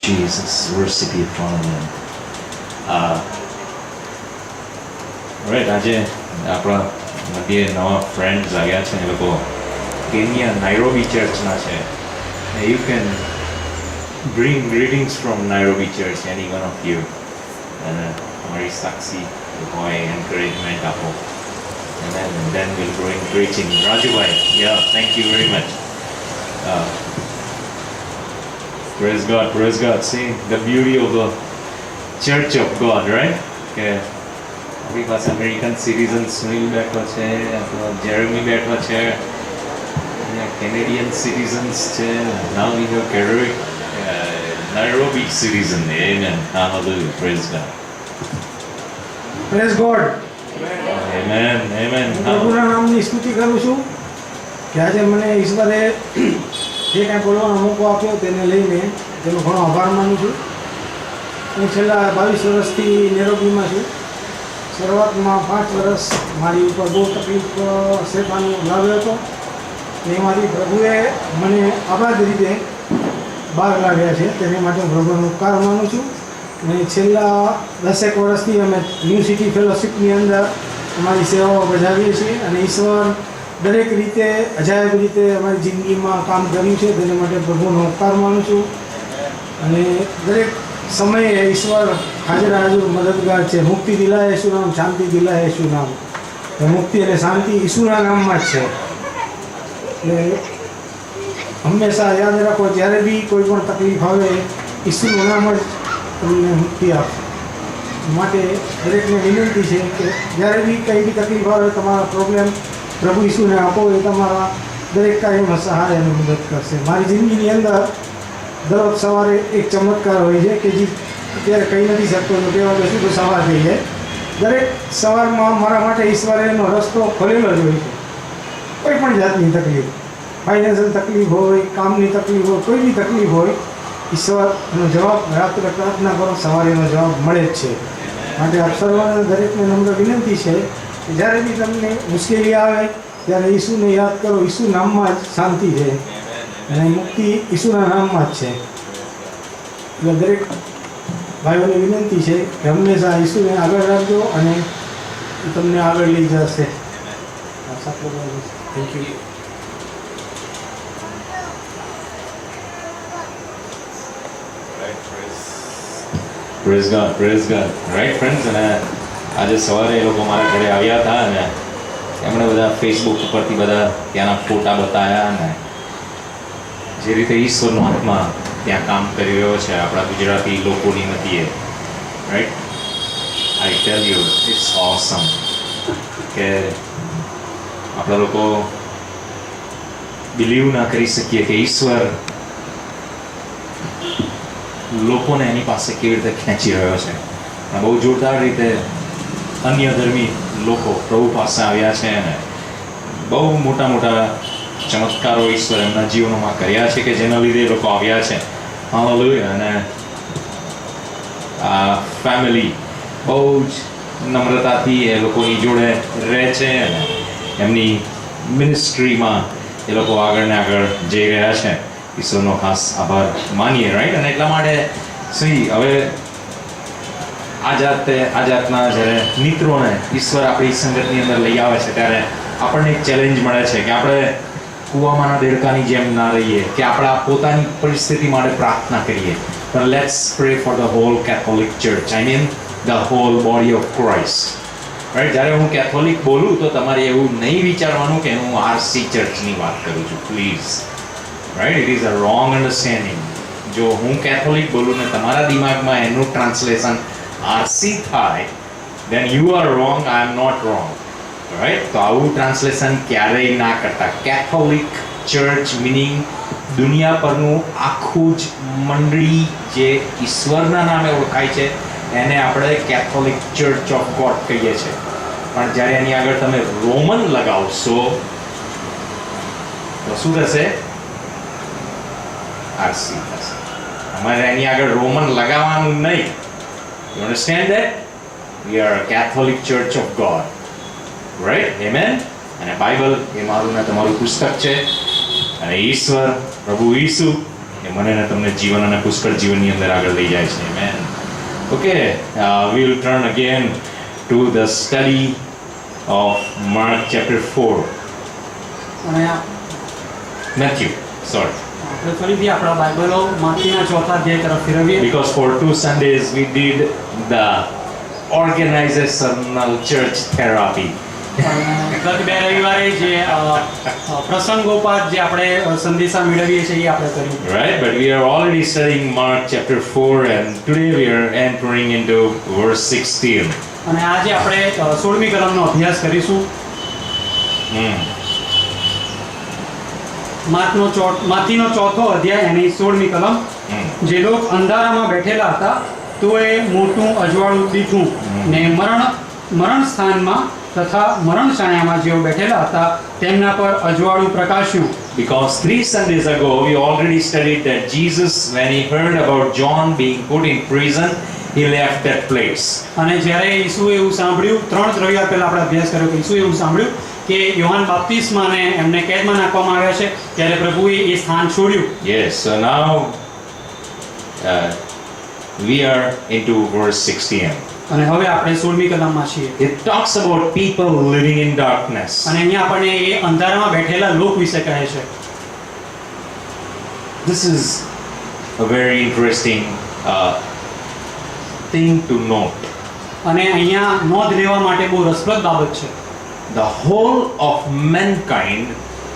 Jesus, worship you, Father. Right, આજે આપણા મધ્યે નવા ફ્રેન્ડ્સ આવ્યા છે એ લોકો કેન્યા નાઇરોબી ચર્ચના છે. You can bring greetings from Nairobi Church, any one of you. અને તમારી સાક્ષી હોય encouragement આપો. And then we'll bring preaching. Rajubhai, yeah, thank you very much. Praise God, praise God. See the beauty of the Church of God, right? Okay. આપણી પાસે American citizen Sunil બેઠો છે, Jeremy બેઠો છે, કેનેડિયન સિટીઝન્સ છે, now we have Nairobi citizen. Amen. Hallelujah. Praise God. Praise God. Amen. Amen. પ્રભુના નામની સ્તુતિ કરું છું કે આજે મને ઈશ્વરે જે કાંઈ બોલવાનો મોકો આપ્યો તેને લઈને તેનો ઘણો આભાર માનું છું. હું છેલ્લા 22 વર્ષથી નેરોબીમાં છું. શરૂઆતમાં 5 વર્ષ મારી ઉપર બહુ તકલીફ શેતાનો લાવ્યો હતો. એમાંથી પ્રભુએ મને આબાદ રીતે બહાર લાવ્યા છે, તેને માટે હું પ્રભુનો ઉપકાર માનું છું. અને છેલ્લા 10 વર્ષથી અમે ન્યૂ સિટી ફેલોશિપની અંદર અમારી સેવાઓ બજાવીએ છીએ અને ઈશ્વર દરેક રીતે અજાયબ રીતે અમારી જિંદગીમાં કામ કર્યું છે, તેને માટે પ્રભુનો ઉપકાર માનું છું. અને દરેક સમયે ઈશ્વર હાજર મદદગાર છે. મુક્તિ દિલાય యేసు નામ, શાંતિ દિલાય యేసు નામ. મુક્તિ અને શાંતિ ઈસુના નામમાં જ છે. એટલે હંમેશા યાદ રાખો, જ્યારે બી કોઈ પણ તકલીફ આવે ઈસુનું નામ જ તમને મુક્તિ આપે. માટે દરેકને વિનંતી છે કે જ્યારે બી કંઈ બી તકલીફ આવે, તમારા પ્રોબ્લેમ પ્રભુ ઈસુને આપો, એ તમારા દરેક કાર્યમાં સહાય અને મદદ કરશે. મારી જિંદગીની અંદર દરરોજ સવારે એક ચમત્કાર હોય છે કે જે અત્યારે કહી નથી શકતો, તો કહેવા બેસું તો સવાર થઈ જાય. દરેક સવારમાં મારા માટે ઈશ્વરે એનો રસ્તો ખોલેલો જ હોય છે. કોઈ પણ જાતની તકલીફ, ફાઇનાન્શિયલ તકલીફ હોય, કામની તકલીફ હોય, કોઈ બી તકલીફ હોય, ઈશ્વરનો જવાબ રાત્રે પ્રાર્થના કરો, સવારે એનો જવાબ મળે જ છે. માટે આપ સર્વને દરેકને નમ્ર વિનંતી છે કે જ્યારે બી તમને મુશ્કેલી આવે ત્યારે ઈસુને યાદ કરો. ઈસુ નામમાં જ શાંતિ છે અને મુક્તિ ઈસુના નામમાં જ છે. એટલે દરેક ભાઈઓને વિનંતી છે કે હંમેશા ઈસુને આગળ રાખજો અને એ તમને આગળ લઈ જશે. Thank you. Praise God, praise God. Right friends, અને આજે સવારે એ લોકો મારા ઘરે આવ્યા હતા અને એમણે બધા ફેસબુક ઉપરથી બધા ત્યાંના ફોટા બતાવ્યા અને જે રીતે ઈશ્વરનો આત્મા ત્યાં કામ કરી રહ્યો છે આપણા ગુજરાતી લોકોની મધ્યે, right. I tell you it's awesome કે આપણા લોકો બિલીવ ના કરી શકીએ કે ઈશ્વર લોકોને એની પાસે કેવી રીતે ખેંચી રહ્યો છે. બહુ જોરદાર રીતે અન્ય ધર્મી લોકો પ્રભુ પાસે આવ્યા છે અને બહુ મોટા મોટા ચમત્કારો ઈશ્વર એમના જીવનોમાં કર્યા છે કે જેના લીધે એ લોકો આવ્યા છે. હાલેલુયા. અને આ ફેમિલી બહુ જ નમ્રતાથી એ લોકોની જોડે રહે છે અને એમની મિનિસ્ટ્રીમાં એ લોકો આગળ ને આગળ જઈ રહ્યા છે. ઈશ્વરનો ખાસ આભાર માનીએ, રાઈટ. અને એટલા માટે હવે આ જાતના જ્યારે મિત્રોને ઈશ્વર આપણી સંગતની અંદર લઈ આવે છે ત્યારે આપણને એક ચેલેન્જ મળે છે કે આપણે કૂવામાંના દેડકાની જેમ ના રહીએ કે આપણા પોતાની પરિસ્થિતિ માટે પ્રાર્થના કરીએ. પણ let's pray for the whole Catholic church, I mean the whole body of Christ, right. જ્યારે હું કેથોલિક બોલું તો તમારે એવું નહીં વિચારવાનું કે હું આરસી ચર્ચની વાત કરું છું, please. Right, it is a wrong understanding. જો હું કેથોલિક બોલું ને તમારા દિમાગમાં એનું ટ્રાન્સલેશન આરસી થાય, then you are wrong, I am not wrong, right. તો આવું ટ્રાન્સલેશન ક્યારેય ના કરતા. કેથોલિક ચર્ચ મિનિંગ દુનિયા પરનું આખું જ મંડળી જે ઈશ્વરના નામે ઓળખાય છે એને આપણે કેથોલિક ચર્ચ ઓફ ગોડ કહીએ છીએ. પણ જ્યારે એની આગળ તમે રોમન લગાવશો તો શું થશે? આરસી થશે. અમારે એની આગળ રોમન લગાવવાનું નહીં. You understand that? We are a Catholic Church of God. Right? Amen? અને બાઇબલ એ મારું ને તમારું પુસ્તક છે અને ઈશ્વર પ્રભુ ઈસુ એ મને અને તમને જીવન અને પુષ્કળ જીવનની અંદર આગળ લઈ જાય છે. Amen. Okay, we will turn again to the study of Mark chapter 4. અને Matthew, sorry. આપણે ફરીથી આપણા બાઇબલો માથીના 4થા અધ્યાય તરફ ફેરવીએ. Because for 2 Sundays we did the organizational church therapy. ગત 2 રવિવારે જે પ્રસંગોપાત જે આપણે સંદેશા મેળવીએ છીએ એ આપણે કર્યું. Right, but we are already studying Mark chapter 4 and today we are entering into verse 16. અને આજે આપણે 16મી કલમનો અભ્યાસ કરીશું. માથીનો 4થો અધ્યાય અને 16મી કલમ. જે લોક અંધારામાં બેઠેલા હતા તોએ મોટું અજવાળું દીઠું ને મરણ સ્થાનમાં તથા મરણ છાયામાં જેઓ બેઠેલા હતા તેમના પર અજવાળું પ્રકાશ્યું. Because 3 Sundays ago we already studied that Jesus, when he heard about John being put in prison, he left that place. અને જ્યારે ઈસુએ એવું સાંભળ્યું 3 રવિવાર પહેલા આપણે અભ્યાસ કર્યો કે ઈસુએ એવું સાંભળ્યું કે યોહાન બાપ્તિસ્માને એમને કેદમાં નાખવામાં આવ્યા છે ત્યારે પ્રભુએ એ સ્થાન છોડ્યું. Yes, so now we are into verse 16. અને હવે આપણે 16મી કલમમાં છીએ. It talks about people living in darkness. અને અહીંયા આપણને એ અંધારામાં બેઠેલા લોક વિશે કહે છે. This is a very interesting thing to note. અને અહીંયા નોંધ લેવા માટે બહુ રસપ્રદ બાબત છે. The whole of mankind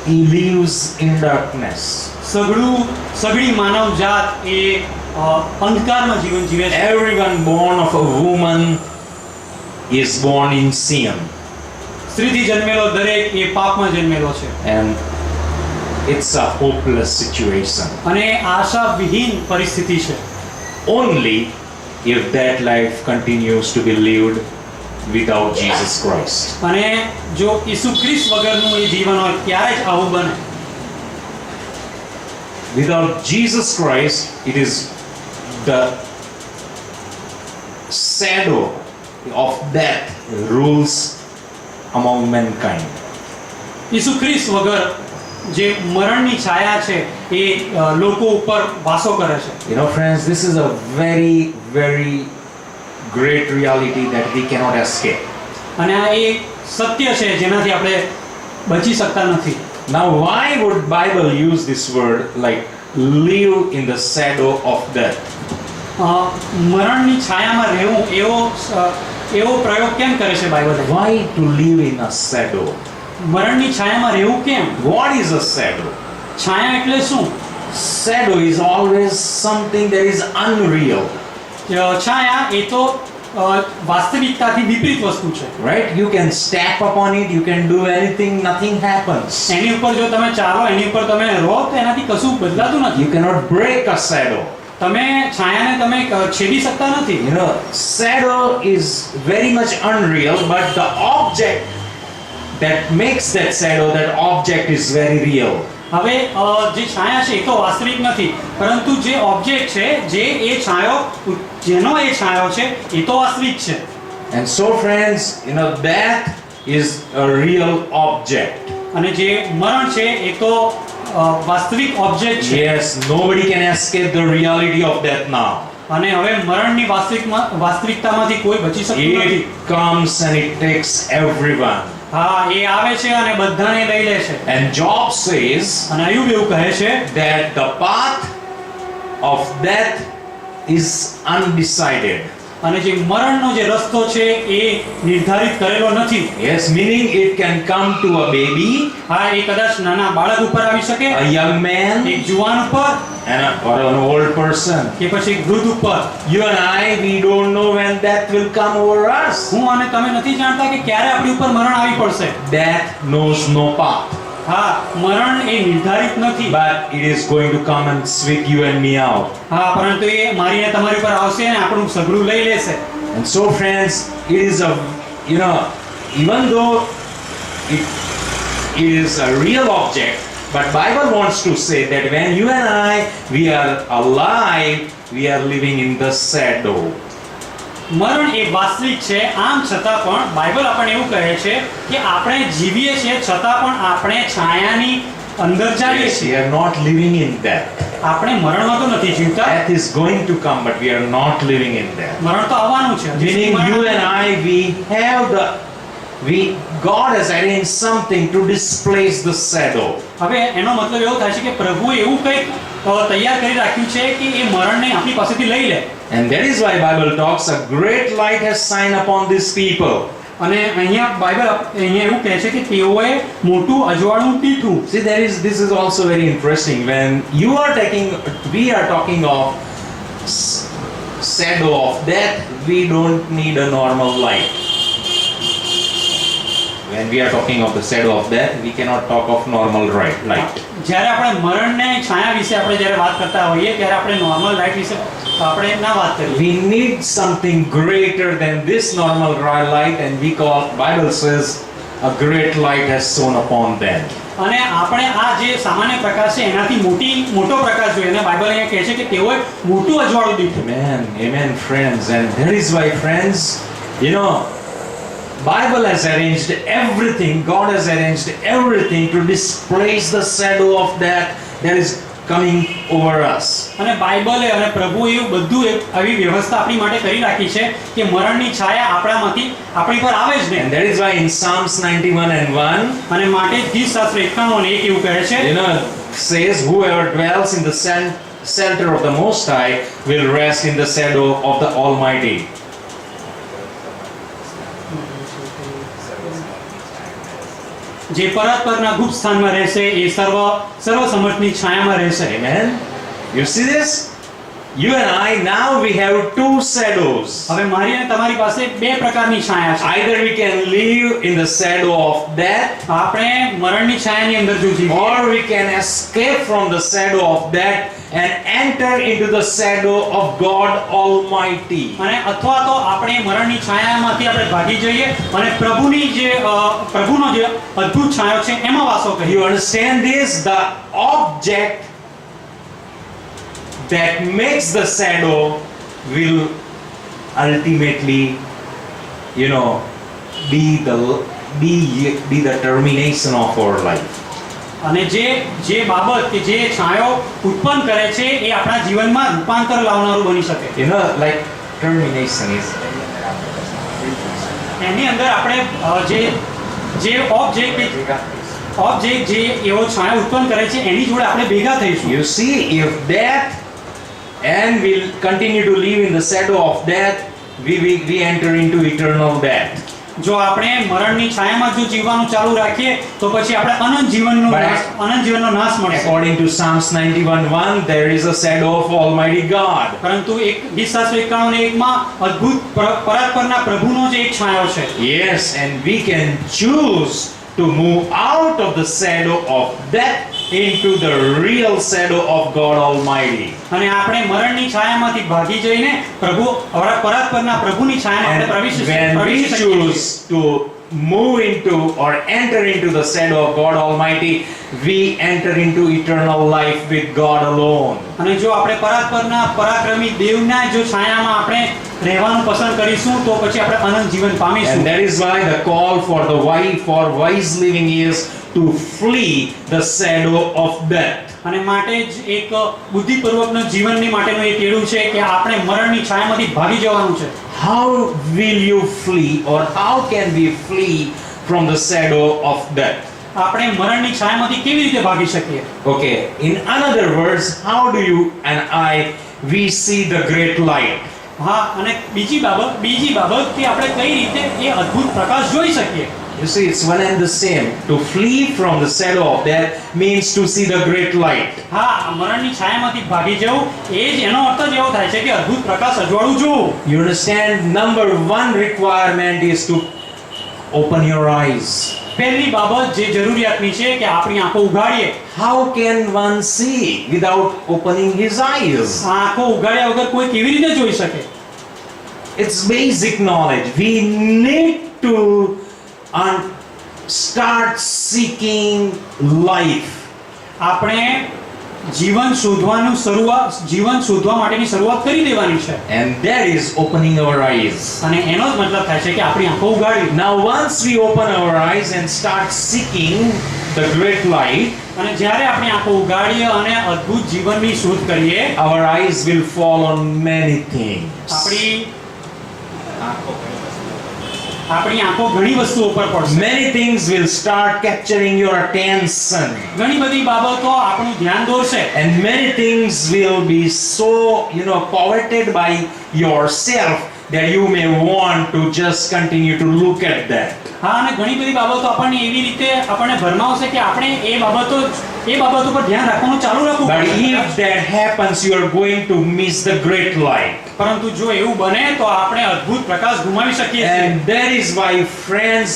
lives in darkness. સગળી માનવ જાત એ અંધકારમાં જીવન જીવે છે. Everyone born of a woman is born in sin. સ્ત્રીથી જન્મેલો દરેક એ પાપમાં જન્મેલો છે. And it's a hopeless situation. અને આશાવિહીન પરિસ્થિતિ છે. Only if that life continues to be lived without Jesus Christ. અને જો ઈસુ ખ્રિસ્ત વગરનું એ જીવન હોય ત્યારે જ આવું બને. Without Jesus Christ, it is the shadow of death rules among mankind. ઈસુ ખ્રિસ્ત વગર જે મરણની છાયા છે એ લોકો ઉપર વાસો કરે છે. You know, friends, this is a very, very great reality that we cannot escape. અને આ એક સત્ય છે જેનાથી આપણે બચી શકતા નથી. Now, why would Bible use this word like live in the shadow of death? મરણની છાયામાં રહેવું એવો પ્રયોગ કેમ કરે છે Bible? Why to live in a shadow? મરણની છાયામાં રહેવું કેમ? What is a shadow? છાયા એટલે શું? Shadow is always something that is unreal. છાયા એ તો વાસ્તવિકતાથી વિપરીત વસ્તુ છે. Right? You can step upon it, you can do anything, nothing happens. એની ઉપર જો તમે ચાલો, એની ઉપર તમે રહો તો એનાથી કશું બદલાતું નથી. You cannot break a shadow. તમે છાયાને તમે છેદી શકતા નથી. You know, shadow is very much unreal, but the object that makes that shadow, that object is very real. હવે જે છાયા છે એ તો વાસ્તવિક નથી, પરંતુ જે ઓબ્જેક્ટ છે, જે એ છાયો, જેનો એ છાયો છે એ તો વાસ્તવિક છે. And so, friends, you know, death is a real object. અને જે મરણ છે એ તો વાસ્તવિક ઓબ્જેક્ટ છે. Yes, nobody can escape the reality of death now. અને હવે મરણની વાસ્તવિકતામાંથી કોઈ બચી શકતું નથી. It comes and it takes everyone. હા, એ આવે છે અને બધાને લઈ લે છે. And Job says અને અયુબ એવું કહે છે that the path of death is undecided. અને જે મરણનો જે રસ્તો છે એ નિર્ધારિત કરેલો નથી. Yes, meaning it can come to a baby, હા, એ કદાચ નાના બાળક ઉપર આવી શકે, a young man, એક જુવાન ઉપર, or an old person. કે પછી એક વૃદ્ધ ઉપર. You and I, we don't know when death will come over us. હું અને તમે નથી જાણતા કે ક્યારે આપણી ઉપર મરણ આવી પડશે. Death knows no path. હા, મરણ એ નિર્ધારિત નથી. But it is going to come and sweep you and me out. હા, પરંતુ એ મારીને તમારી ઉપર આવશે અને આપણું સગડું લઈ લેશે. And so, friends, it is a, you know, even though it is a real object, but Bible wants to say that when you and I, we are alive, we are living in the shadow. મરણ એ વાસ્તવિક છે, આમ છતાં પણ Bible આપણને એવું કહે છે કે આપણે જીવીએ છીએ છતાં પણ આપણે અંદર જઈએ Yes, we છીએ, are not living in death. આપણે મરણમાં તો નથી જીવતા, Death is going to come, but we are not living in death. મરણ તો આવવાનું છે. Meaning you and I, God has arranged something to displace the shadow. હવે એનો મતલબ એવો થાય છે કે પ્રભુએ એવું કંઈક તૈયાર કરી રાખ્યું છે કે એ મરણને આપણી પાસેથી લઈ લે. And that is why Bible talks, a great light has shined upon these people. અને અહીંયા બાઇબલ અહીંયા એવું કહે છે કે તેઓએ મોટું અજવાળું દીઠું. See, this is also very interesting. When we are talking of shadow of death, we don't need a normal light. When we are talking of the shadow of death, we cannot talk of normal light. જ્યારે આપણે મરણને છાયા વિશે આપણે જ્યારે વાત કરતા હોઈએ ત્યારે આપણે નોર્મલ લાઇટ વિશે આપણે ના વાત કરીએ. We need something greater than this normal light, and Bible says a great light has shone upon them. અને આપણે આ જે સામાન્ય પ્રકાશ છે એનાથી મોટો પ્રકાશ જોઈએ અને બાઇબલ અહીંયા કહે છે કે તેઓએ મોટું અજવાળું દીઠું. Amen, friends. And that is why, friends, Bible has arranged everything. God has arranged everything to displace the shadow of death that is coming over us. અને બાઇબલે અને પ્રભુએ એવું બધું આવી વ્યવસ્થા આપણી માટે કરી રાખી છે કે મરણની છાયા આપણામાંથી આપણી પર આવે જ નહીં. And that is why in Psalms 91:1, અને માટે ગીતશાસ્ત્ર 91:1 એવું કહે છે, says, whoever dwells in the shelter of the Most High will rest in the shadow of the Almighty. જે પરાત્પરના ગુપ્ત સ્થાનમાં રહેશે એ સર્વ સમર્થની છાયામાં રહેશે. Amen. You see this? You and I, now we have two shadows. હવે મારી અને તમારી પાસે બે પ્રકારની છાયા છે. Either we can live in the shadow of death, આપણે મરણની છાયાની અંદર જો જીવીએ, or we can escape from the shadow of death and enter into the shadow of God Almighty. અને અથવા તો આપણે મરણની છાયામાંથી આપણે ભાગી જઈએ અને પ્રભુનો જે અદ્ભુત છાયો છે એમાં વાસો કરીએ. You understand this? The object that makes the shadow will ultimately, be the termination of our life. અને જે બાબત કે જે છાયો ઉત્પન્ન કરે છે એ આપણા જીવનમાં રૂપાંતર લાવનારું બની શકે. Like termination is. એની અંદર આપણે જે ઓબ્જેક્ટ જે એવો છાયો ઉત્પન્ન કરે છે એની જોડે આપણે ભેગા થઈશું. You see, if death and we'll continue to live in the shadow of death, we enter into eternal death. જો આપણે મરણની છાયામાં જો જીવવાનું ચાલુ રાખીએ તો પછી આપણે અનંત જીવનનો નાશ મળશે. According to Psalms 91:1, there is a shadow of Almighty God. પરંતુ ગીતશાસ્ત્ર 91:1 માં અદ્ભુત પરાત્પરના પ્રભુનો જે એક છાયો છે. Yes, and we can choose to move out of the shadow of death into the real shadow of God Almighty. અને આપણે મરણની છાયામાંથી ભાગી જઈને પરાત્પરના પ્રભુની છાયામાં આપણે પ્રવેશી When we choose to move into or enter into the shadow of God Almighty, we enter into eternal life with God alone. અને જો આપણે પરાક્રમી દેવના જો છાયામાં આપણે રહેવાનું પસંદ કરીશું તો પછી આપણે અનંત જીવન પામીશું. And that is why the call for wise living is to flee the shadow of death. અને માટે જ એક બુદ્ધિપૂર્વકનો જીવનની માટેનું એક તેડું છે કે આપણે મરણની છાયામાંથી ભાગી જવાનું છે. How will you flee, or how can we flee from the shadow of death? આપણે મરણની છાયામાંથી કેવી રીતે ભાગી શકીએ? Okay, in other words, how do you and we see the great light? હા, અને બીજી બાબત કે આપણે કઈ રીતે એ અદ્ભુત પ્રકાશ જોઈ શકીએ. You see, it's one and the same. To flee from the shadow of death means to see the great light. હા, મરણની છાયામાંથી ભાગી જવું એ જ એનો અર્થ જ એવો થાય છે કે અદ્ભુત પ્રકાશ અજવાળું જોવું. You understand? Number one requirement is to open your eyes. પહેલી બાબત જે જરૂરિયાતની છે કે આપણી આંખો ઉઘાડીએ. How can one see without opening his eyes? આંખો ઉઘાડ્યા વગર કોઈ કેવી રીતે જોઈ શકે? It's basic knowledge. We need to start seeking life. આપણે જીવન શોધવા માટેની શરૂઆત કરી દેવાની છે. And that is opening our eyes. અને એનો જ મતલબ થાય છે કે આપણી આંખો ઉઘાડવી. Now once we open our eyes and start seeking the great light, અને જ્યારે આપણે આંખો ઉગાડીએ અને અદ્ભુત જીવનની શોધ કરીએ, our eyes will fall on many things. આપણી આંખો ઘણી વસ્તુઓ પર પડશે. Many things will start capturing your attention. ઘણી બધી બાબતો આપણું ધ્યાન દોરશે. And many things will be so, coveted by yourself that you may want to just continue to look at that. હા, અને ઘણી બધી બાબતો આપણને એવી રીતે આપણને ભરમાવશે કે આપણે એ બાબતો પર ધ્યાન રાખવાનું ચાલુ રાખવું But પડશે. if that happens, you are going to miss the great light. પરંતુ જો એવું બને તો આપણે અદ્ભુત પ્રકાશ ગુમાવી શકીએ છીએ. And that is why, friends,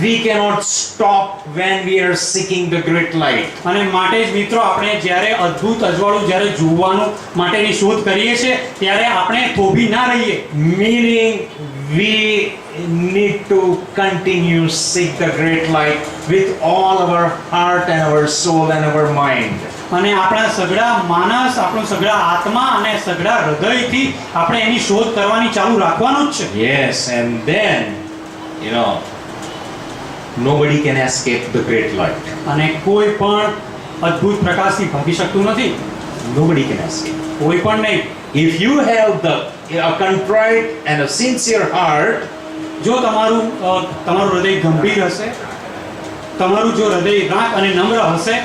we cannot stop when we are seeking the great light. અને માટે જ મિત્રો, આપણે જ્યારે અદ્ભુત અજવાળું જ્યારે જોવાનું માટેની શોધ કરીએ છીએ ત્યારે આપણે થોભી ના રહીએ. Meaning, we need to continue seek the great light with all our heart and our soul and our mind. અને આપણા સગળા માનસ, આપણું સગળા આત્મા અને સગળા હૃદયથી આપણે એની શોધ કરવાની ચાલુ રાખવાનું જ છે. Yes, and then, nobody can escape the great light. અને કોઈ પણ અદ્ભુત પ્રકાશથી ભાગી શકતું નથી. Nobody can escape. કોઈ પણ નહીં. If you have a contrite and a sincere heart, જો તમારું હૃદય ગંભીર હશે, તમારું જો હૃદય રાખ અને નમ્ર હશે,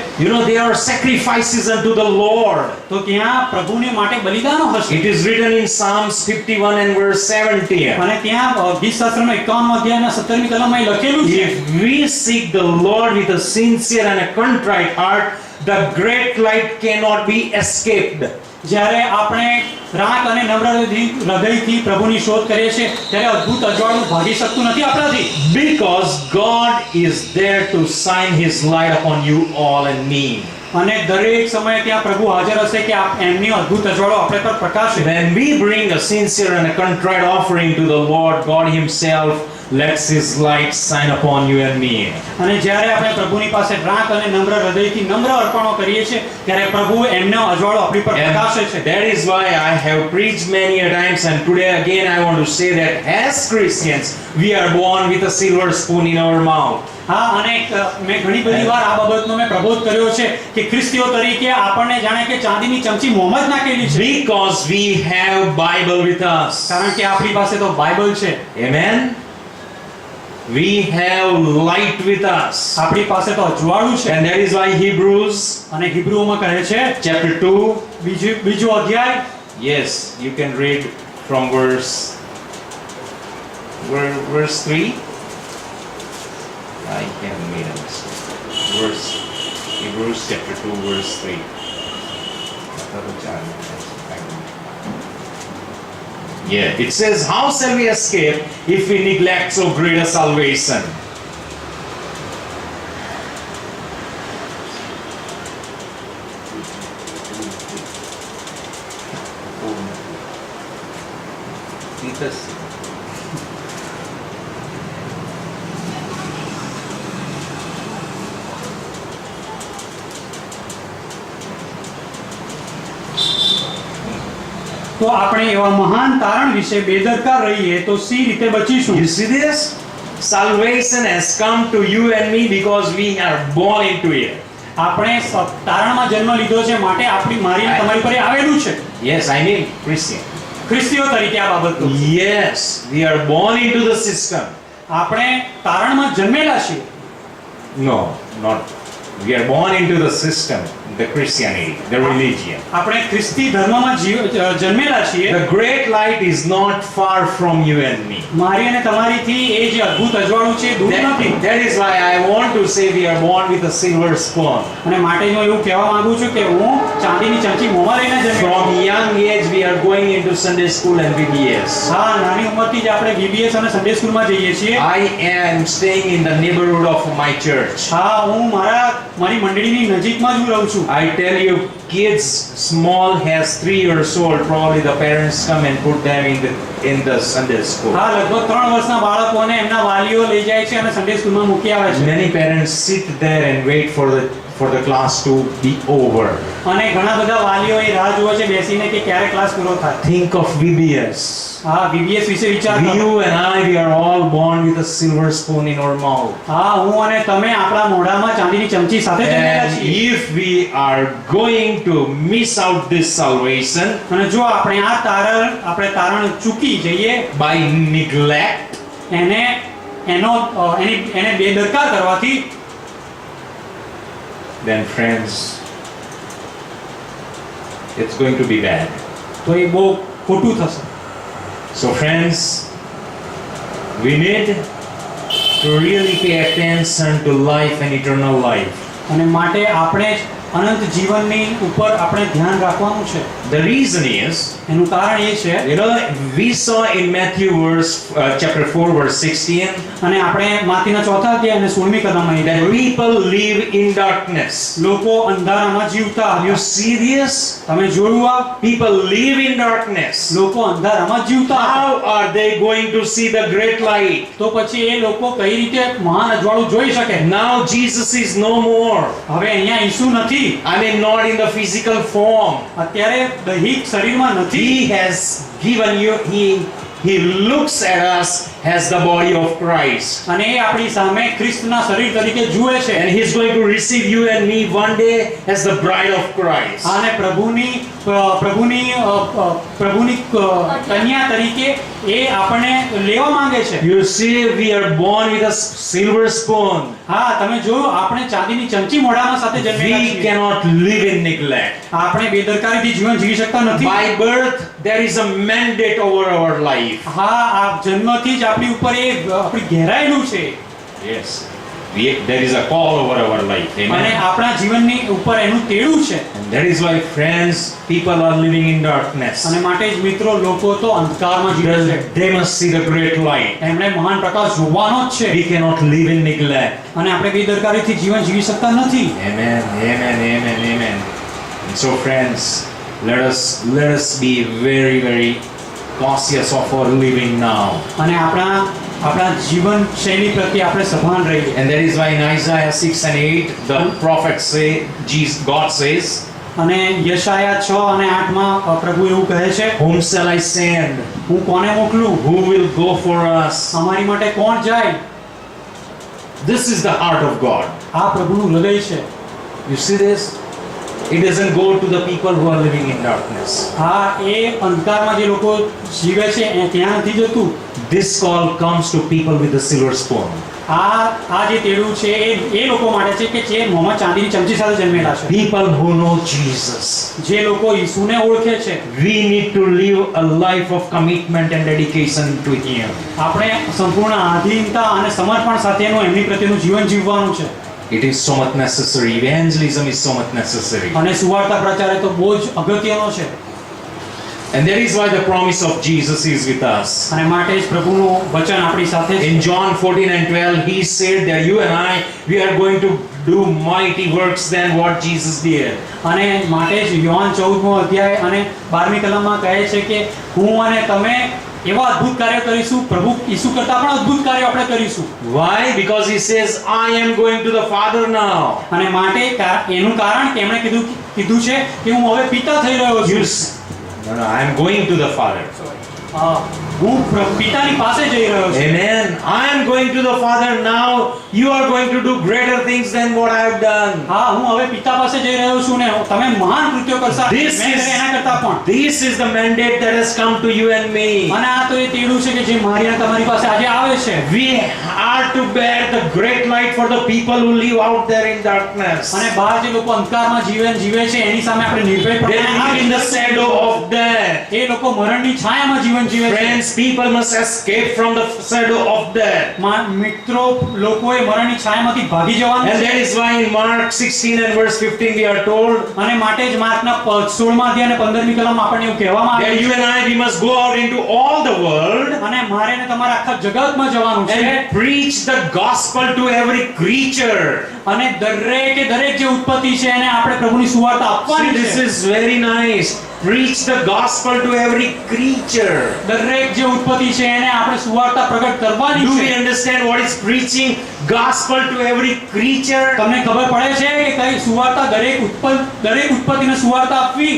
there are sacrifices unto the Lord. તો ત્યાં પ્રભુને માટે બલિદાનો હશે. It is written in Psalms 51 and verse 17. અને ત્યાં ગીતશાસ્ત્રનો 51 અધ્યાયના 17મી કલમમાં એ લખેલું છે, If we seek the Lord with a sincere and a contrite heart, the great light cannot be escaped. જ્યારે આપણે રાખ અને નમ્ર હૃદયથી પ્રભુની શોધ કરીએ છીએ ત્યારે અદ્ભુત અજવાળું ભાગી શકતું નથી આપણાથી. Because God is there to shine His light upon you all and me. અને દરેક સમયે ત્યાં પ્રભુ હાજર હશે કે એમની અદ્ભુત અજવાળો આપણે પર પ્રકાશે. When we bring a sincere and a contrite offering to the Lord, God Himself lets His light shine upon you and me. અને જ્યારે આપણે પ્રભુની પાસે રાખ અને નમ્ર હૃદયથી નમ્ર અર્પણો કરીએ છીએ ત્યારે પ્રભુ એમનો અજવાળો આપણી પર પ્રકાશે છે. That is why I have preached many a times, and today again I want to say that as Christians, we are born with a silver spoon in our mouth. હા, અને મેં ઘણી બધી વાર આ બાબતનો મેં પ્રબોધ કર્યો છે કે ખ્રિસ્તીઓ તરીકે આપણને જાણે કે ચાંદીની ચમચી મોંમાં જ નાખેલી છે. Because we have Bible with us. કારણ કે આપણી પાસે તો બાઇબલ છે. Amen. We have light with us. આપણી પાસે તો અજવાળું છે. And that is why Hebrews અને હિબ્રુઓમાં કહે છે chapter 2. બીજો અધ્યાય. Yes, you can read from verse 3. I have made a mistake. Hebrews chapter 2 verse 3. Yeah, it says, how shall we escape if we neglect so great a salvation? તો આપણે એવા મહાન તારણ વિશે બેદરકાર રહીએ તો સી રીતે બચીશું. You see this? Salvation has come to you and me because we are born into it. આપણે તારણમાં જન્મ લીધો છે માટે મારી અને તમારી પર આવેલું છે. Yes, I mean Christian. ખ્રિસ્તીઓ તરીકે આ બાબત. Yes, we are born into the system. આપણે તારણમાં જન્મેલા છીએ. No, not. We are born into the system, the Christianity, the religion. આપણે ખ્રિસ્તી ધર્મમાં જન્મેલા છીએ. The great light is not far from you and me. મારી અને તમારીથી એ જે અદ્ભુત અજવાળું છે દૂર નથી. That is why I want to say we are born with a silver spoon. અને માટે હું એવું કહેવા માંગુ છું કે હું ચાંદીની ચમચી મોંમાં લઈને જન્મેલો. From young age we are going into Sunday school and VBS. હા, નાની ઉંમરથી જ આપણે VBS અને સન્ડે સ્કૂલમાં જઈએ છીએ. I am staying in the neighborhood of my church. હા, હું મારી મંડળીની નજીકમાં જ રહું છું. I tell you, kids small as 3 years old, probably the parents come and put them in the Sunday school. હા લગભગ 3 વર્ષના બાળકોને એમના વાલીઓ લઈ જાય છે અને સન્ડે સ્કૂલમાં મૂકી આવે છે. Many parents sit there and wait for the class to be over. અને ઘણા બધા વાલીઓ એ રાહ જુએ છે બેસીને કે ક્યારે ક્લાસ પૂરો થાય. Think of VBS. હા VBS વિશે વિચાર કરો. You and I, we are all born with a silver spoon in our mouth. હા હું અને તમે આપણા મોઢામાં ચાંદીની ચમચી સાથે જન્મેલા And છીએ. if we are going to miss out this salvation અને જો આપણે આપણે તારણ ચૂકી જઈએ by neglect, એને બેદરકાર કરવાથી, then friends, it's going to be bad. તો એ બહુ ખોટું થશે. So friends, we need to really pay attention to life and eternal life. અને માટે આપણે જ અનંત જીવનની ઉપર આપણે ધ્યાન રાખવાનું છે. The reason is, એનું કારણ એ છે, we saw in Matthew chapter 4 verse 16 અને આપણે માથીના 4 અધ્યાય અને 16મી કલમમાં એ that જોયું, people live in darkness. લોકો અંધારામાં જીવતા You હતા. see this? તમે જોયું આ? People live in darkness. લોકો અંધારામાં જીવતા હતા. How are they going to see the great light? તો પછી એ લોકો કઈ રીતે મહાન અજવાળું જોઈ શકે? Now Jesus is no more. હવે અહીંયા ઈસુ નથી. I mean, not in the physical form. અત્યારે દૈહિક શરીરમાં નથી. He has given you, he looks at us as the body of Christ. અને એ આપણી સામે ખ્રિસ્તના શરીર તરીકે જુએ છે. And he's going to receive you and me one day as the bride of Christ. અને પ્રભુની કન્યા તરીકે એ આપણને લેવા માંગે છે. You see, we are born with a silver spoon. હા તમે જોયું, આપણે ચાંદીની ચમચી મોઢામાં સાથે જન્મેલા We છીએ. cannot live in neglect. આપણે બેદરકારીથી જીવન જીવી શકતા નથી. By birth, there is a mandate over our life. હા આ જન્મથી જ આપણી ઉપર એ આપણી ઘેરાયેલું છે. Yes. There is a call over our life. અને Amen. આપણા જીવનની ઉપર એનું તેડું છે. And that is why, friends, people are living in darkness. અને માટે જ મિત્રો લોકો તો અંધકારમાં જીવે છે. They must see the great light. એમણે મહાન પ્રકાશ જોવાનો જ છે. We cannot live in neglect. અને આપણે બેદરકારીથી જીવન જીવી શકતા નથી. Amen. Amen. Amen. Amen. And so, friends, let us be very, very cautious of our living now. અને આપણા જીવન શૈલી પ્રત્યે આપણે સભાન રહીએ. And that is why in Isaiah 6 and 8, the prophets say, God says, અને યશાયા 6 અને 8 માં પ્રભુ એવું કહે છે, whom shall I send? હું કોને મોકલું? Who will go for us? અમારી માટે કોણ જાય? This is the heart of God. આ પ્રભુનું હૃદય છે. You see this? It doesn't go to the people who are living in darkness. હા એ અંધકારમાં જે લોકો જીવે છે ત્યાં નથી જતું. This call comes to people with the silver spoon. આ જે તેડું છે એ લોકો માટે છે કે જે મોંમાં ચાંદીની ચમચી સાથે જન્મેલા છે. People who know Jesus. જે લોકો ઈસુને ઓળખે છે. We need to live a life of commitment and dedication to Him. આપણે સંપૂર્ણ આધીનતા અને સમર્પણ સાથેનું એમની પ્રત્યેનું જીવન જીવવાનું છે. It is so much necessary. Evangelism is so much necessary. અને સુવાર્તા પ્રચાર એ તો બહુ જ અગત્યનો છે. And that is why the promise of Jesus is with us. અને માટે જ પ્રભુનું વચન આપણી સાથે છે. In John 14 and 12, He said that you and I, we are going to do mighty works than what Jesus did. અને માટે જ યોહાન 14મો અધ્યાય અને 12મી કલમમાં કહે છે કે હું અને તમે એવા અદ્ભુત કાર્ય કરીશું, પ્રભુ ઈસુ કરતા પણ અદ્ભુત કાર્ય આપણે કરીશું. Why? Because He says, I am going to the Father now. અને માટે એનું કારણ કે એમણે કીધું છે કે હું હવે પિતા થઈ રહ્યો છું. No, I am going to the Father. હું પિતાની પાસે જઈ રહ્યો છું. Amen. I am going to the Father now. You are going to do greater things than what I have done. હા હું હવે પિતા પાસે જઈ રહ્યો છું ને તમે મહાન કૃત્યો કરશો એના કરતા પણ. This is the mandate that has come to you and me. અને આ તો એ તેડું છે કે જે મારી અને તમારી પાસે આજે આવે છે. We are to bear the great light for the people who live out there in darkness. અને બહાર જે લોકો અંધકારમાં જીવે છે એની સામે આપણે They નિર્ભયપણે live in the shadow of death. એ લોકો મરણની છાયામાં જીવન જીવે છે. Friends, people must escape from the shadow of death. મિત્રો લોકોએ મરણની છાયામાંથી ભાગી જવાનું And છે. that is why in Mark 16 and verse 15 we are told અને માટે જ માર્કના 16મા અધ્યાય અને 15મી કલમમાં આપણને એવું કહેવામાં that આવે you છે and I, we must go out into all the world અને મારે ને તમારે આખા જગતમાં જવાનું છે and preach the gospel to every creature. અને દરેકે દરેક જે ઉત્પત્તિ છે એને આપણે પ્રભુની સુવાર્તા See, આપવાની this છે. is very nice. Preach the gospel to every creature. દરેક જે ઉત્પત્તિ છે એને આપણે સુવાર્તા પ્રગટ કરવાની Do we છે. understand what is preaching gospel to every creature? તમને ખબર પડે છે કે કઈ સુવાર્તા દરેક ઉત્પત્તિને સુવાર્તા આપવી?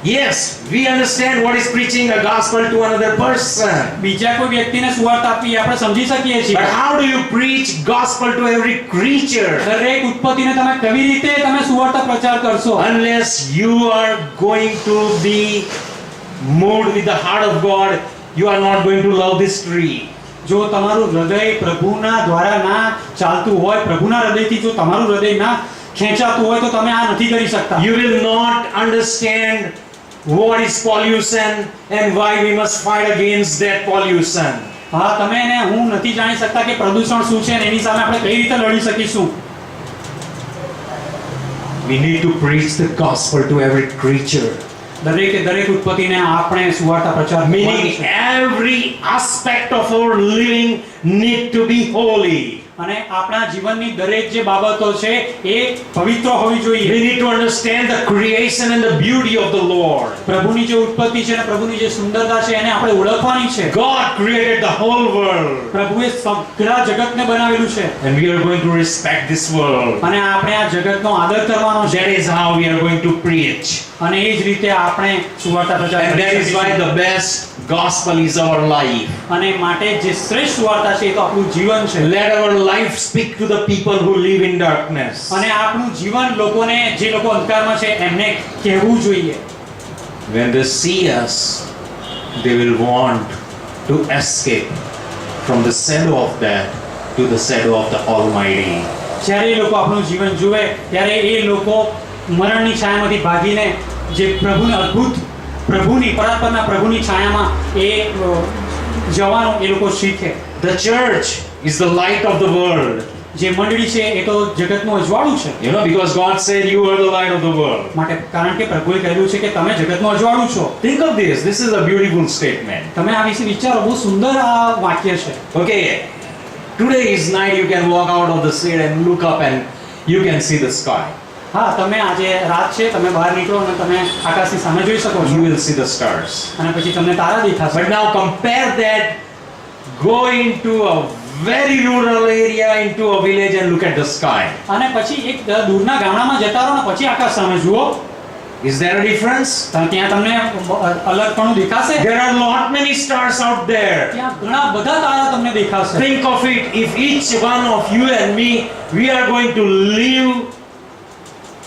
Yes, we understand what is preaching a gospel to another person. બીજા કોઈ વ્યક્તિને સુવાર્તા આપવી આપણે સમજી શકીએ But છીએ. how do you preach gospel to every creature? દરેક ઉત્પત્તિને તમે કેવી રીતે તમે સુવાર્તા પ્રચાર કરશો? Unless you are going to be moved with the heart of God, you are not going to love this tree. જો તમારું હૃદય પ્રભુના દ્વારા ના ચાલતું હોય, પ્રભુના હૃદયથી જો તમારું હૃદય ના ખેંચાતું હોય તો તમે આ નથી કરી શકતા. You will not understand what is pollution and why we must fight against that pollution. હા, તમે એને હું નથી જાણી શકતા કે પ્રદૂષણ શું છે અને એની સામે આપણે કઈ રીતે લડી શકીશું. We need to preach the gospel to every creature. દરેકે દરેક ઉત્પત્તિને આપણે સુવાર્તા પ્રચાર કરવાની Meaning છે. every aspect of our living need to be holy. અને આપણા જીવનની દરેક જે બાબતો છે એ પવિત્ર હોવી We જોઈએ. need to understand the creation and the beauty of the Lord. પ્રભુની જે ઉત્પત્તિ છે અને પ્રભુની જે સુંદરતા છે એને આપણે ઓળખવાની છે. God created the whole world, પ્રભુએ સગળા જગતને બનાવેલું છે and we are going to respect this world. અને આપણે આ જગતનો આદર કરવાનો છે. That is how we are going to preach. અને એ જ રીતે આપણે સુવાર્તા પ્રચાર And કરી that is why શકીશું. the best gospel is our life. અને માટે જે શ્રેષ્ઠ સુવાર્તા છે એ તો આપણું જીવન છે. Let our life speak to the people who live in darkness. અને આપણું જીવન લોકોને જે લોકો અંધકારમાં છે એમને કહેવું જોઈએ. When they see us, they will want to escape from the shadow of death to the shadow of the Almighty. જ્યારે એ લોકો આપણું જીવન જુએ ત્યારે એ લોકો મરણની છાયામાંથી ભાગીને જે પ્રભુની પરાત્પરના પ્રભુની છાયામાં એ જવાનું એ લોકો શીખે. The church is the light of the world. જે મંડળી છે એ તો જગતનું અજવાળું છે. You know, because God said you are the light of the world. માટે કારણ કે પ્રભુએ કહ્યું છે કે તમે જગતનું અજવાળું છો. Think of this. This is a beautiful statement. તમે આ વિશે વિચારો, બહુ સુંદર આ વાક્ય છે. Okay, today is night. You can walk out of the seat and look up and you can see the sky. હા, તમે આજે રાત છે, તમે બહાર નીકળો અને તમે આકાશની સામે જોઈ શકો You છો will see the stars. અને પછી તમને તારા દેખાશે. But now compare that, go into a very rural area, into a village and look at the sky. અને પછી એક દૂરના ગામડામાં જતા રહો ને પછી આકાશ સામે જુઓ. Is there a difference? ત્યાં તમને અલગપણું દેખાશે. There are not many stars out there. ત્યાં ઘણા બધા તારા તમને દેખાશે. Think of it, if each one of you and me, we are going to live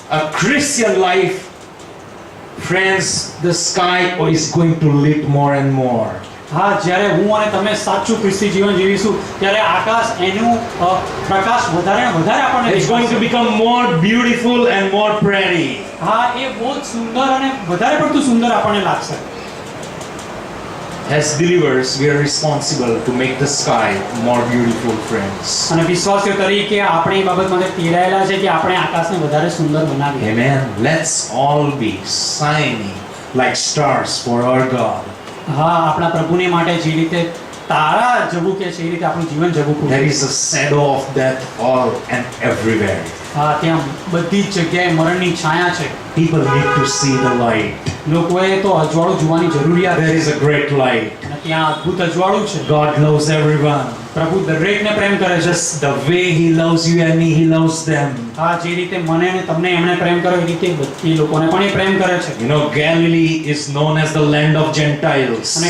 a Christian life, friends, the sky is going to lit more and more. હા, જ્યારે હું અને તમે સાચું ખ્રિસ્તી જીવન જીવીશું ત્યારે આકાશ એનું પ્રકાશ વધારે ને વધારે આપણને It's going to દેખાશે. become more beautiful and more pretty. હા, એ બહુ જ સુંદર અને વધારે પડતું સુંદર આપણને લાગશે. As believers, we are responsible to make the sky more beautiful, friends. અને વિશ્વાસીઓ તરીકે આપણે એ બાબત માટે તેડાયેલા છે કે આપણે આકાશને વધારે સુંદર બનાવીએ. Amen. Let's all be shining like stars for our God. હા, આપણા પ્રભુને માટે જે રીતે તારા જવું કે છે એ રીતે આપણું જીવન જવું There પડે. is a shadow of death all and everywhere. હા, ત્યાં બધી જ જગ્યાએ મરણની છાયા છે. People need to see the light. લોકોએ તો અજવાળું જોવાની જરૂરિયાત There છે. is a great light. અને ત્યાં અદ્ભુત અજવાળું છે. God loves everyone. પ્રભુ દરેકને પ્રેમ કરે છે. Just the way He loves you and me, He loves them. હા, જે રીતે મને અને તમને એમણે પ્રેમ કર્યો એ રીતે બધી લોકોને પણ એ પ્રેમ કરે છે. You know, Galilee is known as the land of Gentiles. અને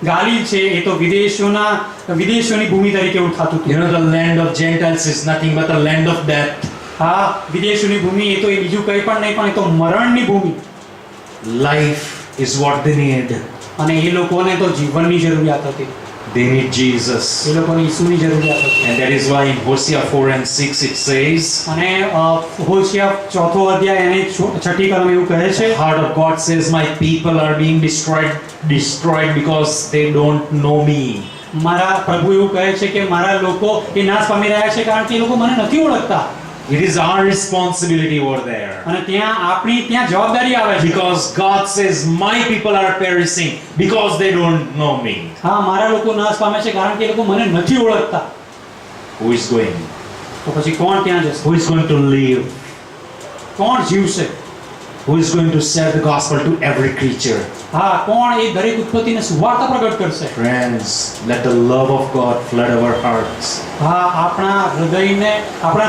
ગાલિલ છે એ તો વિદેશીઓની ભૂમિ તરીકે ઓળખાતું You હતું. know, the land of Gentiles is nothing but the land of death. હા, વિદેશીઓની ભૂમિ એ તો એ બીજું કંઈ પણ નહીં પણ એ તો મરણની ભૂમિ. Life is what they need. અને એ લોકોને તો જીવનની જરૂરિયાત હતી. They need Jesus. એ લોકોને ઈસુની જરૂરિયાત હતી. And that is why in Hosea 4 and 6 it says, અને હોશિયા 4થો અધ્યાય એની 6ઠી કલમ એવું કહે છે, the heart of God says, my people are being destroyed because they don't know me. મારા પ્રભુ એવું કહે છે કે મારા લોકો એ નાશ પામી રહ્યા છે કારણ કે એ લોકો મને નથી ઓળખતા. It is our responsibility over there. અને ત્યાં જવાબદારી આવે છે. Because God says, my people are perishing because they don't know me. હા, મારા લોકો નાશ પામે છે કારણ કે એ લોકો મને નથી ઓળખતા. Who is going? તો પછી કોણ ત્યાં જશે? Who is going to live? કોણ જીવશે? Who is going to share the gospel to every creature? હા, કોણ એ દરેક ઉત્પત્તિને સુવાર્તા પ્રગટ કરશે? Friends, let the love of God flood our hearts. હા, આપણા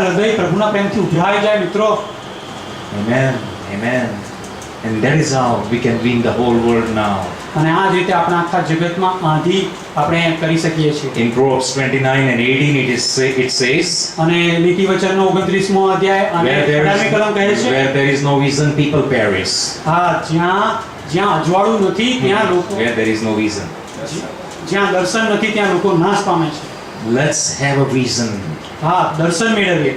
હૃદય પ્રભુના પ્રેમથી ઉભરાઈ જાય મિત્રો. Amen. Amen. And that is how we can win the whole world now. અને આ જ રીતે આપણે આખા જગતમાં આંધી આપણે કરી શકીએ છીએ. In Proverbs 29 and 18 it says, અને નીતિ વચનનો 29મો અધ્યાય અને 18મી કલમ કહે છે, where there is no vision, people perish. હા, જ્યાં અજવાળું નથી ત્યાં લોકો, Where there is no vision. જ્યાં દર્શન નથી ત્યાં લોકો નાશ પામે છે. Let's have a vision. હા, દર્શન મેળવીએ.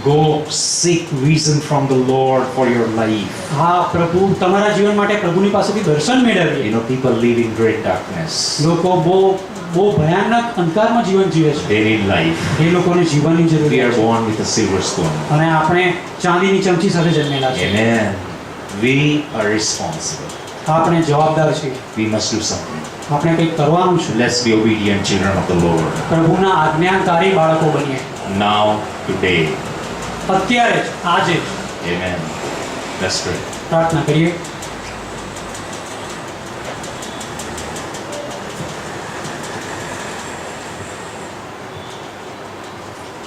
Go seek vision from the Lord for your life. હા, પ્રભુ તમારા જીવન માટે પ્રભુની પાસેથી દર્શન મેળવીએ. You know, people live in great darkness. લોકો બહુ ભયાનક અંધકારમાં જીવન જીવે છે. They need life. એ લોકોને જીવનની જરૂર We are છે. born with a silver spoon. અને આપણે ચાંદીની ચમચી સાથે જન્મેલા છે. Amen. We are responsible. આપણે જવાબદાર છીએ. We must do something. આપણે કંઈક કરવાનું છે. Let's be obedient children of the Lord. પ્રભુના આજ્ઞાકારી બાળકો બનીએ. Now, today. અત્યારે જ, આજે જ. Amen. Let's pray. પ્રાર્થના કરીએ.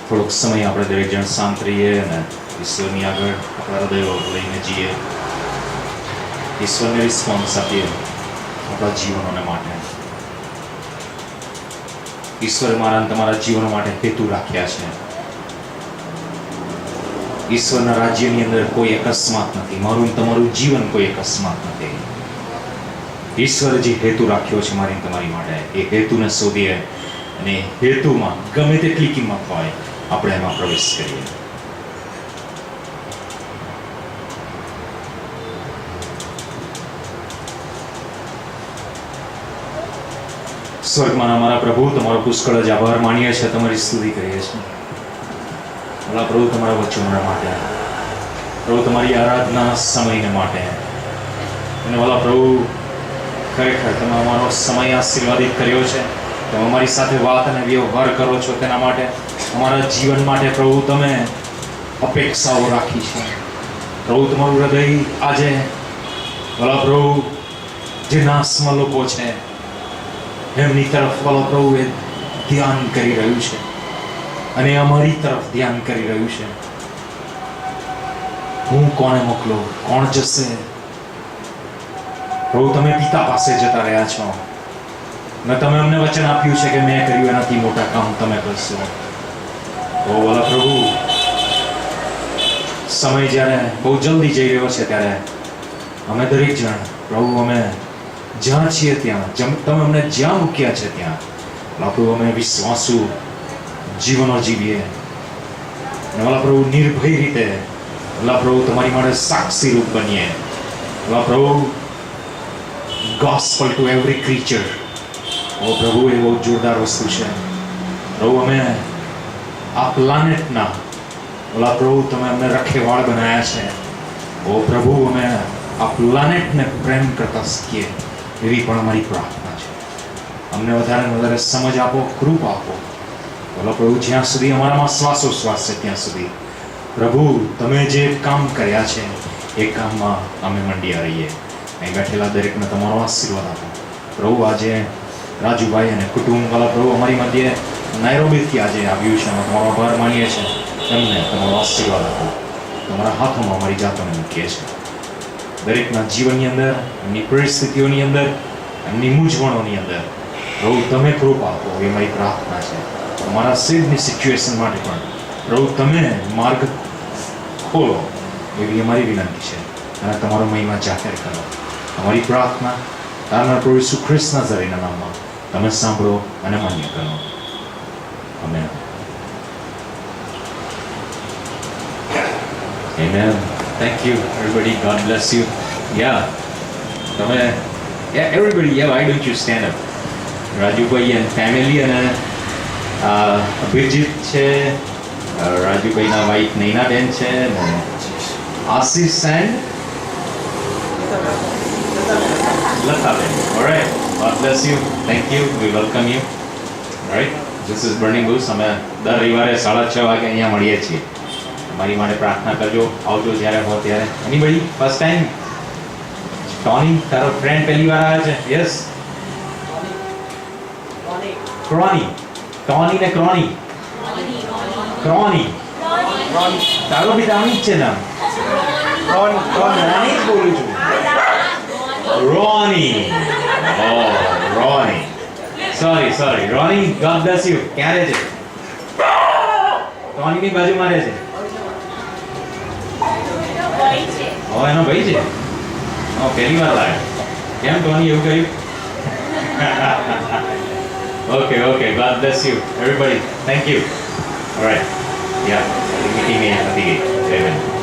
થોડોક સમય આપણે દરેક જણ શાંત રહીએ અને ઈશ્વરની આગળ આપણા હૃદયો લઈને જઈએ. ઈશ્વરને રિસ્પોન્સ આપીએ આપણા જીવનોને માટે. ઈશ્વરે મારા અને તમારા જીવનો માટે હેતુ રાખ્યા છે. ઈશ્વરના રાજ્યની અંદર કોઈ અકસ્માત નથી. મારું અને તમારું જીવન કોઈ અકસ્માત નથી. ઈશ્વરે જે હેતુ રાખ્યો છે મારી અને તમારી માટે, એ હેતુને શોધીએ અને હેતુમાં ગમે તેટલી કિંમત હોય આપણે એમાં પ્રવેશ કરીએ. સ્વર્ગમાં અમારા પ્રભુ, તમારો પુષ્કળ જ આભાર માનીએ છીએ, તમારી સ્તુતિ કરીએ છીએ. ભલા પ્રભુ, તમારા વચનો માટે, પ્રભુ તમારી આરાધના સમયને માટે, અને ભલા પ્રભુ ખરેખર તમે અમારો સમય આશીર્વાદિત કર્યો છે. તમે અમારી સાથે વાત અને વ્યવહાર કરો છો તેના માટે, અમારા જીવન માટે પ્રભુ તમે અપેક્ષાઓ રાખી છે. પ્રભુ તમારું હૃદય આજે ભલા પ્રભુ જે નાશમાં લોકો છે એમની તરફ ભલા પ્રભુ એ ધ્યાન કરી રહ્યું છે અને અમારી તરફ ધ્યાન કરી રહ્યું છે. હું કોને મોકલો, કોણ જશે? પ્રભુ તમે પિતા પાસે જતા રહ્યા છો અને તમે અમને વચન આપ્યું છે કે મેં કર્યું એનાથી મોટા કામ તમે કરશો. ઓ ભલા પ્રભુ, સમય જ્યારે બહુ જલ્દી જઈ રહ્યો છે ત્યારે અમે દરેક જણ પ્રભુ અમે જ્યાં છીએ ત્યાં, તમે અમને જ્યાં મૂક્યા છે ત્યાં પ્રભુ અમે વિશ્વાસુ જીવનો જીવીએ અને ભલા પ્રભુ નિર્ભય રીતે ભલા પ્રભુ તમારી માટે સાક્ષી રૂપ બનીએ. ભલા પ્રભુ gospel to every creature. ઓ પ્રભુ, એ બહુ જોરદાર વસ્તુ છે. પ્રભુ અમે આ પ્લાનેટના ભલા પ્રભુ તમે અમને રખેવાળ બનાવ્યા છે. ઓ પ્રભુ, અમે આ પ્લાનેટને પ્રેમ કરતા શીખીએ એવી પણ અમારી પ્રાર્થના છે. અમને વધારે ને વધારે સમજ આપો, કૃપા આપો. ભલા પ્રભુ, જ્યાં સુધી અમારામાં શ્વાસોશ્વાસ છે ત્યાં સુધી પ્રભુ તમે જે કામ કર્યા છે એ કામમાં અમે મંડ્યા રહીએ. અહીં બેઠેલા દરેકને તમારો આશીર્વાદ આપો. પ્રભુ, આજે રાજુભાઈ અને કુટુંબવાળા પ્રભુ અમારી મધ્યે નાયરોબીથી આજે આવ્યું છે, અમે તમારો આભાર માનીએ છીએ. એમને તમારો આશીર્વાદ આપો. તમારા હાથોમાં અમારી જાતોને મૂકીએ છીએ. દરેકના જીવનની અંદર, એમની પરિસ્થિતિઓની અંદર, એમની મૂંઝવણોની અંદર પ્રભુ તમે કૃપા આપો એ મારી પ્રાર્થના છે. તમારા સિદ્ધની સિચ્યુએશન માટે પણ પ્રભુ તમે માર્ગ ખોલો એવી અમારી વિનંતી છે અને તમારો મહિમા જાહેર કરો. અમારી પ્રાર્થના તારના પ્રભુ ઈસુ ખ્રિસ્તના ઝરીના નામમાં તમે સાંભળો અને માન્ય કરો. Amen. Amen. Thank you, everybody. God bless you. Yeah. Everybody, yeah, why don't you stand up? Raju bhai and family and Abhijit છે, રાજુભાઈના વાઈફ નૈનાબેન છે ને Ashish and Lataben. Alright, God bless you. Thank you. We welcome you. Alright, this is Burning Bush. અમે દર રવિવારે 6:30 વાગે અહીંયા મળીએ છીએ. અમારી માટે પ્રાર્થના કરજો, આવજો જ્યારે હો ત્યારે. Anybody first time? ટોની, તારો ફ્રેન્ડ પહેલી વાર આવે છે? યસ, ક્રોની. ટોની ને ક્રોની. ક્રોની. તારો બી ટોની જ છે નામ. રોની જ બોલું છું. રોની. Oh, Roni. Sorry. Roni, God bless you. ક્યાં રહે છે? ટોનીની બાજુમાં રહે છે. એનો ભાઈ છે. પહેલી વાર લાગે. કેમ ટોની એવું કર્યું? Okay. God bless you, everybody. Thank you. All right. Yeah, meeting me at the Amen.